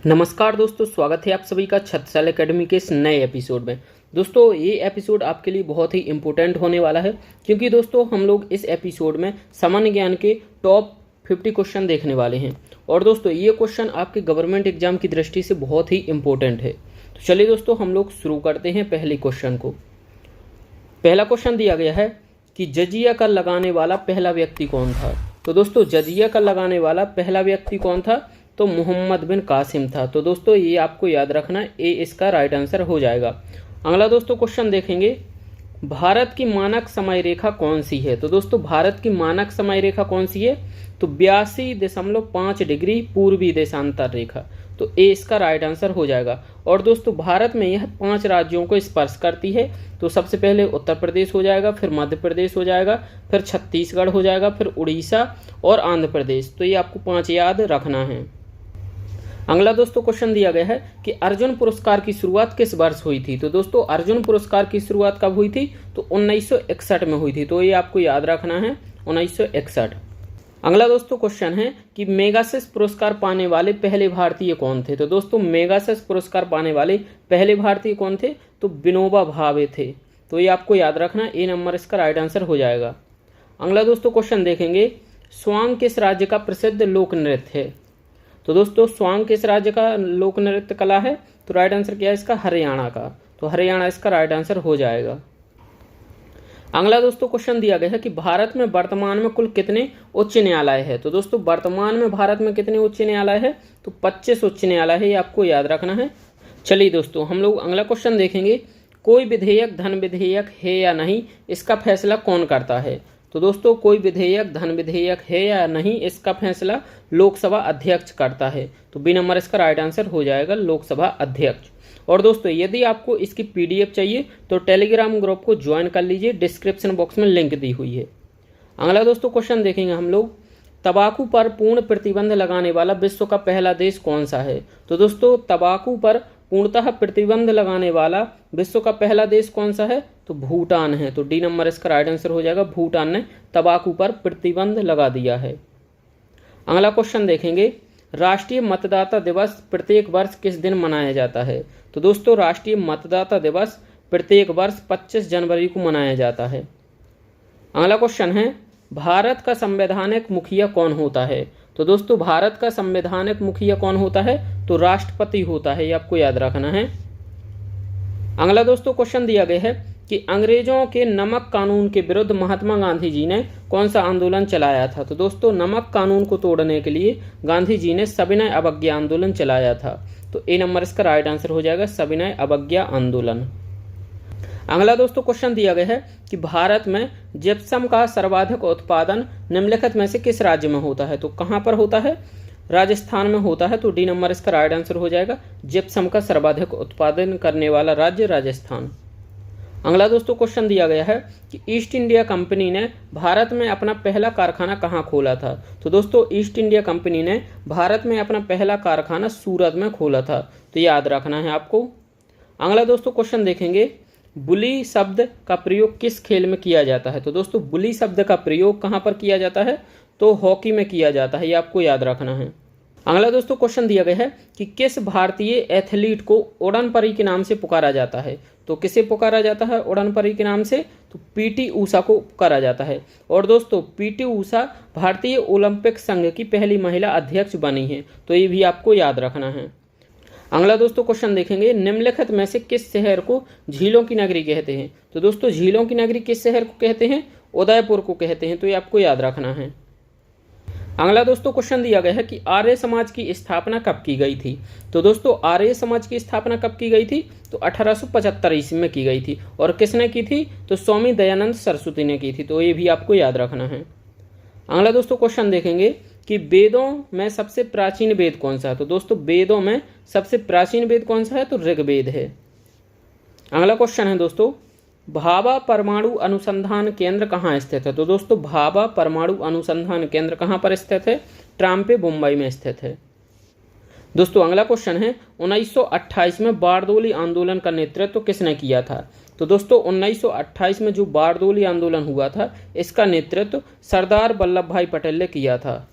नमस्कार दोस्तों, स्वागत है आप सभी का छत्रसाल एकेडमी के इस नए एपिसोड में। दोस्तों ये एपिसोड आपके लिए बहुत ही इम्पोर्टेंट होने वाला है, क्योंकि दोस्तों हम लोग इस एपिसोड में सामान्य ज्ञान के टॉप 50 क्वेश्चन देखने वाले हैं। और दोस्तों ये क्वेश्चन आपके गवर्नमेंट एग्जाम की दृष्टि से बहुत ही इम्पोर्टेंट है। तो चलिए दोस्तों हम लोग शुरू करते हैं पहले क्वेश्चन को। पहला क्वेश्चन दिया गया है कि जजिया कर लगाने वाला पहला व्यक्ति कौन था। तो दोस्तों जजिया कर लगाने वाला पहला व्यक्ति कौन था, तो मोहम्मद बिन कासिम था। तो दोस्तों ये आपको याद रखना, ए इसका राइट आंसर हो जाएगा। अगला दोस्तों क्वेश्चन देखेंगे, भारत की मानक समय रेखा कौन सी है। तो दोस्तों भारत की मानक समय रेखा कौन सी है, तो 82.5 डिग्री पूर्वी देशांतर रेखा। तो ए इसका राइट आंसर हो जाएगा। और दोस्तों भारत में यह 5 राज्यों को स्पर्श करती है। तो सबसे पहले उत्तर प्रदेश हो जाएगा, फिर मध्य प्रदेश हो जाएगा, फिर छत्तीसगढ़ हो जाएगा, फिर उड़ीसा और आंध्र प्रदेश। तो ये आपको 5 याद रखना है। अगला दोस्तों क्वेश्चन दिया गया है कि अर्जुन पुरस्कार की शुरुआत किस वर्ष हुई थी। तो दोस्तों अर्जुन पुरस्कार की शुरुआत कब हुई थी, तो 1961 में हुई थी। तो ये आपको याद रखना है, 1961। अगला दोस्तों क्वेश्चन है कि मेगासेस पुरस्कार पाने वाले पहले भारतीय कौन थे। तो दोस्तों मेगासेस पुरस्कार पाने वाले पहले भारतीय कौन थे, तो विनोबा भावे थे। तो ये आपको याद रखना, ए नंबर इसका राइट आंसर हो जाएगा। अगला दोस्तों क्वेश्चन देखेंगे, स्वांग किस राज्य का प्रसिद्ध लोक नृत्य है। तो दोस्तों स्वांग किस राज्य का लोक नृत्य कला है, तो राइट आंसर क्या है इसका, हरियाणा का। तो हरियाणा इसका राइट आंसर हो जाएगा। अगला दोस्तों क्वेश्चन दिया गया है कि भारत में वर्तमान में कुल कितने उच्च न्यायालय है। तो दोस्तों वर्तमान में भारत में कितने उच्च न्यायालय है, तो 25 उच्च न्यायालय है। ये आपको याद रखना है। चलिए दोस्तों हम लोग अगला क्वेश्चन देखेंगे, कोई विधेयक धन विधेयक है या नहीं, इसका फैसला कौन करता है। तो दोस्तों कोई विधेयक धन विधेयक है या नहीं, इसका फैसला लोकसभा अध्यक्ष करता है। तो बी नंबर इसका राइट आंसर हो जाएगा, लोकसभा अध्यक्ष। और दोस्तों यदि आपको इसकी पीडीएफ चाहिए तो टेलीग्राम ग्रुप को ज्वाइन कर लीजिए, डिस्क्रिप्शन बॉक्स में लिंक दी हुई है। अगला दोस्तों क्वेश्चन देखेंगे हम लोग, तंबाकू पर पूर्ण प्रतिबंध लगाने वाला विश्व का पहला देश कौन सा है। तो दोस्तों तंबाकू पर पूर्णतः प्रतिबंध लगाने वाला विश्व का पहला देश कौन सा है, तो भूटान है। तो डी नंबर इसका राइट आंसर हो जाएगा, भूटान ने तंबाकू पर प्रतिबंध लगा दिया है। अगला क्वेश्चन देखेंगे, राष्ट्रीय मतदाता दिवस प्रत्येक वर्ष किस दिन मनाया जाता है। तो दोस्तों राष्ट्रीय मतदाता दिवस प्रत्येक वर्ष 25 जनवरी को मनाया जाता है। अगला क्वेश्चन है, भारत का संवैधानिक मुखिया कौन होता है। तो दोस्तों भारत का संवैधानिक मुखिया कौन होता है, तो राष्ट्रपति होता है। ये आपको याद रखना है। अगला दोस्तों क्वेश्चन दिया गया है कि अंग्रेजों के नमक कानून के विरुद्ध महात्मा गांधी जी ने कौन सा आंदोलन चलाया था। तो दोस्तों नमक कानून को तोड़ने के लिए गांधी जी ने सविनय अवज्ञा आंदोलन चलाया था। तो ए नंबर इसका राइट आंसर हो जाएगा, सविनय अवज्ञा आंदोलन। अगला दोस्तों क्वेश्चन दिया गया है कि भारत में जिप्सम का सर्वाधिक उत्पादन निम्नलिखित में से किस राज्य में होता है। तो कहाँ पर होता है, राजस्थान में होता है। तो डी नंबर इसका राइट आंसर हो जाएगा, जिप्सम का सर्वाधिक उत्पादन करने वाला राज्य राजस्थान। अगला दोस्तों क्वेश्चन दिया गया है कि ईस्ट इंडिया कंपनी ने भारत में अपना पहला कारखाना कहाँ खोला था। तो दोस्तों ईस्ट इंडिया कंपनी ने भारत में अपना पहला कारखाना सूरत में खोला था। तो याद रखना है आपको। अगला दोस्तों क्वेश्चन देखेंगे, बुली शब्द का प्रयोग किस खेल में किया जाता है। तो दोस्तों बुली शब्द का प्रयोग कहाँ पर किया जाता है, तो हॉकी में किया जाता है। ये आपको याद रखना है। अगला दोस्तों क्वेश्चन दिया गया है कि किस भारतीय एथलीट को उड़न परी के नाम से पुकारा जाता है। तो किसे पुकारा जाता है उड़न परी के नाम से, तो पीटी ऊषा को पुकारा जाता है। और दोस्तों पीटी ऊषा भारतीय ओलंपिक संघ की पहली महिला अध्यक्ष बनी है। तो ये भी आपको याद रखना है। अगला दोस्तों क्वेश्चन देखेंगे, निम्नलिखित में से किस शहर को झीलों की नगरी कहते हैं। तो दोस्तों झीलों की नगरी किस शहर को कहते हैं, उदयपुर को कहते हैं। तो ये आपको याद रखना है। अगला दोस्तों क्वेश्चन दिया गया है कि आर्य समाज की स्थापना कब की गई थी। तो दोस्तों आर्य समाज की स्थापना कब की गई थी, तो 1875 ईस्वी में की गई थी। और किसने की थी, तो स्वामी दयानंद सरस्वती ने की थी। तो ये भी आपको याद रखना है। अगला दोस्तों क्वेश्चन देखेंगे कि वेदों में सबसे प्राचीन वेद कौन सा है। तो दोस्तों वेदों में सबसे प्राचीन वेद कौन सा है, तो ऋग्वेद है। अगला क्वेश्चन है दोस्तों, भाभा परमाणु अनुसंधान केंद्र कहाँ स्थित है। तो दोस्तों भाभा परमाणु अनुसंधान केंद्र कहाँ पर स्थित है, ट्राम्पे मुंबई में स्थित है। दोस्तों अगला क्वेश्चन है, 1928 में बारदोली आंदोलन का नेतृत्व किसने किया था। तो दोस्तों 1928 में जो बारदोली आंदोलन हुआ था, इसका नेतृत्व सरदार वल्लभ भाई पटेल ने किया था।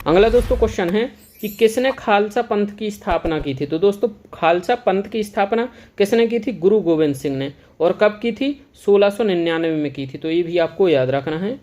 अगला दोस्तों क्वेश्चन है कि किसने खालसा पंथ की स्थापना की थी। तो दोस्तों खालसा पंथ की स्थापना किसने की थी? गुरु गोविंद सिंह ने। और कब की थी? 1699 में की थी। तो ये भी आपको याद रखना है।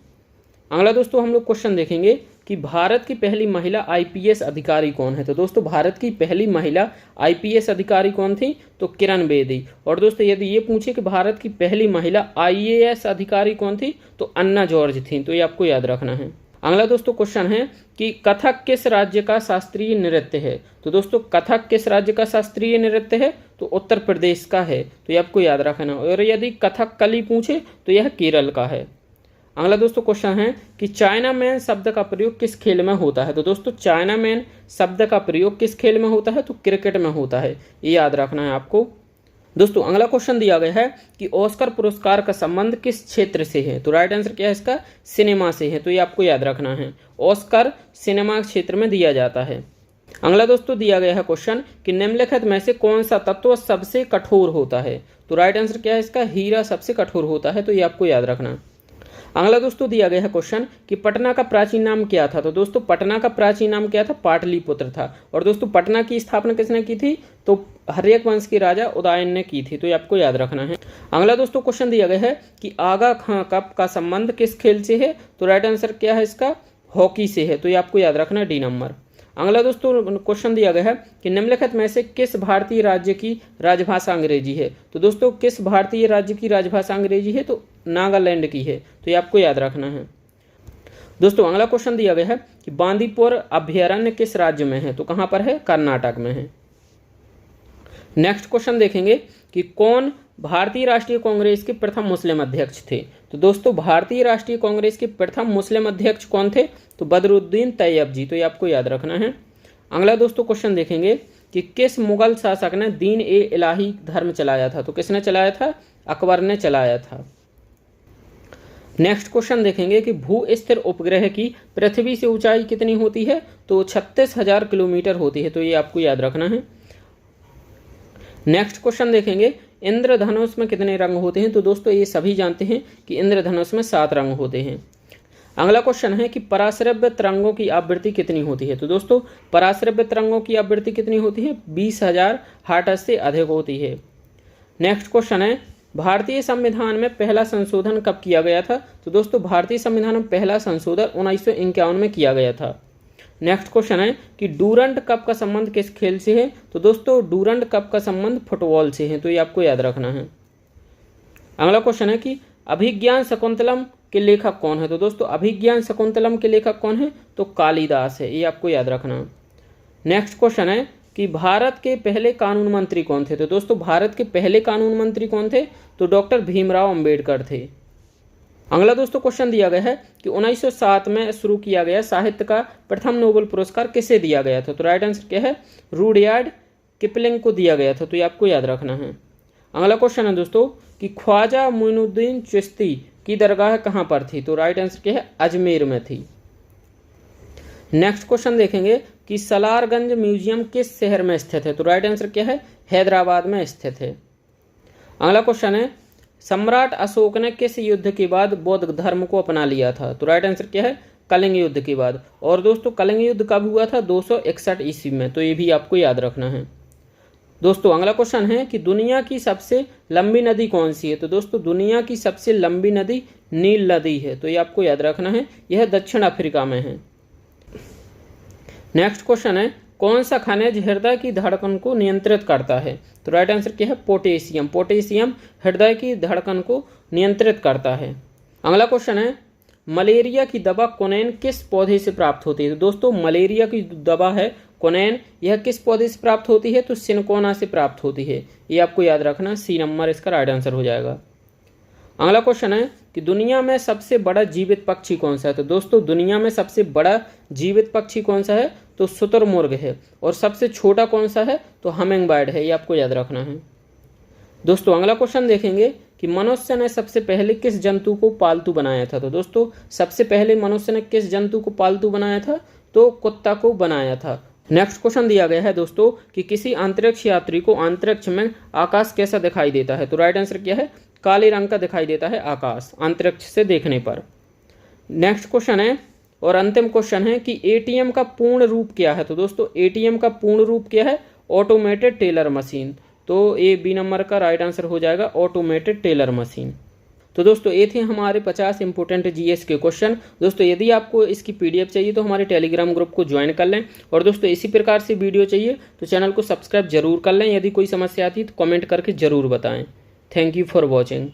अगला दोस्तों हम लोग क्वेश्चन देखेंगे कि भारत की पहली महिला आईपीएस अधिकारी कौन है। तो दोस्तों भारत की पहली महिला आईपीएस अधिकारी कौन थी? तो किरण बेदी। और दोस्तों यदि ये पूछे कि भारत की पहली महिला आईएएस अधिकारी कौन थी, तो अन्ना जॉर्ज थी। तो ये आपको याद रखना है। अगला दोस्तों क्वेश्चन है कि कथक किस राज्य का शास्त्रीय नृत्य है। तो दोस्तों कथक किस राज्य का शास्त्रीय नृत्य है? तो उत्तर प्रदेश का है। तो ये आपको याद रखना। और यदि कथकली पूछे तो यह केरल का है। अगला दोस्तों क्वेश्चन है कि चाइना मैन शब्द का प्रयोग किस खेल में होता है। तो दोस्तों चाइना मैन शब्द का प्रयोग किस खेल में होता है? तो क्रिकेट में होता है। ये याद रखना है आपको। दोस्तों अगला क्वेश्चन दिया गया है कि ऑस्कर पुरस्कार का संबंध किस क्षेत्र से है। तो राइट आंसर क्या है इसका? सिनेमा से है। तो ये आपको याद रखना है। ऑस्कर सिनेमा क्षेत्र में दिया जाता है। अगला दोस्तों दिया गया है क्वेश्चन कि निम्नलिखित में से कौन सा तत्व सबसे कठोर होता है। तो राइट आंसर क्या है इसका? हीरा सबसे कठोर होता है। तो ये आपको याद रखना। अगला दोस्तों दिया गया है क्वेश्चन कि पटना का प्राचीन नाम क्या था। तो दोस्तों पटना का प्राचीन नाम क्या था? पाटलिपुत्र था। और दोस्तों पटना की स्थापना किसने की थी? तो हर्यक वंश के राजा उदयन ने की थी। तो ये आपको याद रखना है। अगला दोस्तों क्वेश्चन दिया गया है कि आगा खां कप का संबंध किस खेल से है। तो राइट आंसर क्या है इसका? हॉकी से है। तो ये आपको याद रखना, डी नंबर। अगला दोस्तों क्वेश्चन दिया गया है कि निम्नलिखित में से किस भारतीय राज्य की राजभाषा अंग्रेजी है। तो दोस्तों किस भारतीय राज्य की राजभाषा अंग्रेजी है? तो नागालैंड की है। तो ये आपको याद रखना है। दोस्तों अगला क्वेश्चन दिया गया है कि बांदीपुर अभयारण्य किस राज्य में है। तो कहां पर है? कर्नाटक में है। नेक्स्ट क्वेश्चन देखेंगे कि कौन भारतीय राष्ट्रीय कांग्रेस के प्रथम मुस्लिम अध्यक्ष थे। तो दोस्तों भारतीय राष्ट्रीय कांग्रेस के प्रथम मुस्लिम अध्यक्ष कौन थे? तो बदरुद्दीन तैयब जी। तो ये आपको याद रखना है। अगला दोस्तों क्वेश्चन देखेंगे कि किस मुगल शासक ने दीन ए इलाही धर्म चलाया था। तो किसने चलाया था? अकबर ने चलाया था। नेक्स्ट क्वेश्चन देखेंगे कि भू स्थिर उपग्रह की पृथ्वी से ऊंचाई कितनी होती है। तो 36,000 किलोमीटर होती है। तो ये आपको याद रखना है। नेक्स्ट क्वेश्चन देखेंगे इंद्रधनुष में कितने रंग होते हैं। तो दोस्तों ये सभी जानते हैं कि इंद्रधनुष में 7 रंग होते हैं। अगला क्वेश्चन है कि पराश्रव्य तरंगों की आवृत्ति कितनी होती है। तो दोस्तों पराश्रव्य तरंगों की आवृत्ति कितनी होती है? 20,000 हर्ट्ज से अधिक होती है। नेक्स्ट क्वेश्चन है भारतीय संविधान में पहला संशोधन कब किया गया था। तो दोस्तों भारतीय संविधान में पहला संशोधन 1951 में किया गया था। नेक्स्ट क्वेश्चन है कि डूरंड कप का संबंध किस खेल से है। तो दोस्तों डूरंड कप का संबंध फुटबॉल से है। तो ये आपको याद रखना है। अगला क्वेश्चन है कि अभिज्ञान शकुंतलम के लेखक कौन है। तो दोस्तों अभिज्ञान शकुंतलम के लेखक कौन है? तो कालिदास है। ये आपको याद रखना। नेक्स्ट क्वेश्चन है कि भारत के पहले कानून मंत्री कौन थे। तो दोस्तों भारत के पहले कानून मंत्री कौन थे? तो डॉक्टर भीमराव अंबेडकर थे। अगला दोस्तों क्वेश्चन दिया गया है कि 1907 में शुरू किया गया साहित्य का प्रथम नोबेल पुरस्कार किसे दिया गया था। तो राइट आंसर क्या है? रुडयार्ड किपलिंग को दिया गया था। तो ये आपको याद रखना है। अगला क्वेश्चन है दोस्तों कि ख्वाजा मोइनुद्दीन चिश्ती की दरगाह कहाँ पर थी। तो राइट आंसर क्या है? अजमेर में थी। नेक्स्ट क्वेश्चन देखेंगे कि सलारगंज म्यूजियम किस शहर में स्थित है। तो राइट आंसर क्या है? हैदराबाद में स्थित है। अगला क्वेश्चन है सम्राट अशोक ने किस युद्ध के बाद बौद्ध धर्म को अपना लिया था। तो राइट आंसर क्या है? कलिंग युद्ध के बाद। और दोस्तों कलिंग युद्ध कब हुआ था? 261 ईस्वी में। तो ये भी आपको याद रखना है। दोस्तों अगला क्वेश्चन है कि दुनिया की सबसे लंबी नदी कौन सी है। तो दोस्तों दुनिया की सबसे लंबी नदी नील नदी है। तो ये आपको याद रखना है। यह दक्षिण अफ्रीका में है। नेक्स्ट क्वेश्चन है कौन सा खनिज हृदय की धड़कन को नियंत्रित करता है। तो राइट आंसर क्या है? पोटेशियम। पोटेशियम हृदय की धड़कन को नियंत्रित करता है। अगला क्वेश्चन है मलेरिया की दवा कोनेन किस पौधे से प्राप्त होती है। तो दोस्तों मलेरिया की दवा है कोनेन, यह किस पौधे से प्राप्त होती है। तो सिनकोना से प्राप्त होती है। ये आपको याद रखना। सी नंबर इसका राइट आंसर हो जाएगा। अगला क्वेश्चन है कि दुनिया में सबसे बड़ा जीवित पक्षी कौन सा है। तो दोस्तों दुनिया में सबसे बड़ा जीवित पक्षी कौन सा है। तो शुतुरमुर्ग है। और सबसे छोटा कौन सा है। तो हमिंग बर्ड है। ये आपको याद रखना है। दोस्तों अगला क्वेश्चन देखेंगे कि मनुष्य ने सबसे पहले किस जंतु को पालतू बनाया था। तो दोस्तों सबसे पहले मनुष्य ने किस जंतु को पालतू बनाया था। तो कुत्ता को बनाया था। नेक्स्ट क्वेश्चन दिया गया है दोस्तों कि किसी अंतरिक्ष यात्री को अंतरिक्ष में आकाश कैसा दिखाई देता है। तो राइट आंसर क्या है? काले रंग का दिखाई देता है आकाश अंतरिक्ष से देखने पर। नेक्स्ट क्वेश्चन है और अंतिम क्वेश्चन है कि एटीएम का पूर्ण रूप क्या है। तो दोस्तों एटीएम का पूर्ण रूप क्या है? Automated teller machine. तो ये बी नंबर का राइट आंसर हो जाएगा, ऑटोमेटेड टेलर मशीन। तो दोस्तों ये थे हमारे 50 इंपॉर्टेंट जीएस के क्वेश्चन। दोस्तों यदि आपको इसकी पीडीएफ चाहिए तो हमारे टेलीग्राम ग्रुप को ज्वाइन कर लें। और दोस्तों इसी प्रकार से वीडियो चाहिए तो चैनल को सब्सक्राइब जरूर कर लें। यदि कोई समस्या आती है तो कमेंट करके जरूर बताएं। Thank you for watching.